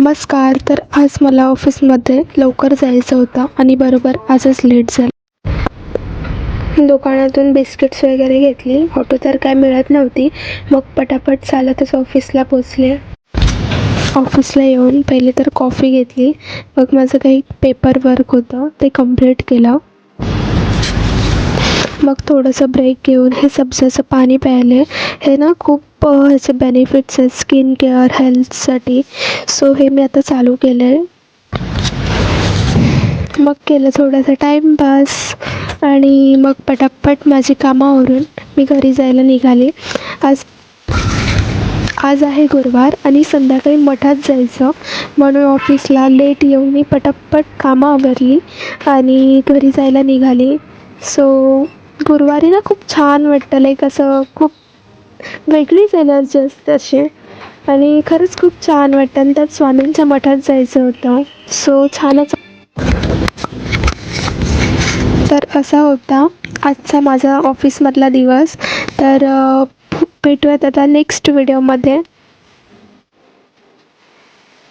नमस्कार. तर आज मला ऑफिसमध्ये लवकर जायचं होतं आणि बरोबर आजच लेट झालं. दुकानातून बिस्किट्स वगैरे घेतली. ऑटो तर काय मिळत नव्हती. मग पटापट चालतच ऑफिसला पोचले. ऑफिसला येऊन पहिले तर कॉफी घेतली. मग माझं काही पेपर वर्क होतं ते कंप्लीट केलं. मग थोडंसं ब्रेक घेऊन हे सब्जाचं पाणी प्यायले. हे ना खूप ह्याचे बेनिफिट्स आहेत स्किन केअर हेल्थसाठी. सो हे मी आता चालू केलं आहे. मग केलं थोडासा टाईमपास आणि मग पटापट माझी कामावरून मी घरी जायला निघाली. आज आहे गुरुवार आणि संध्याकाळी मठात जायचं म्हणून ऑफिसला लेट येऊन मी पटापट कामं आवरली आणि घरी जायला निघाली. सो गुरुवारी ना खूप छान वाटतं, लाईक असं खूप वेगळीच एनर्जी असते अशी आणि खरंच खूप छान वाटतं. आणि त्यात स्वामींच्या मठात जायचं होतं. सो छानच. तर असा होता आजचा माझा ऑफिसमधला दिवस. तर भेटूयात आता नेक्स्ट व्हिडिओमध्ये.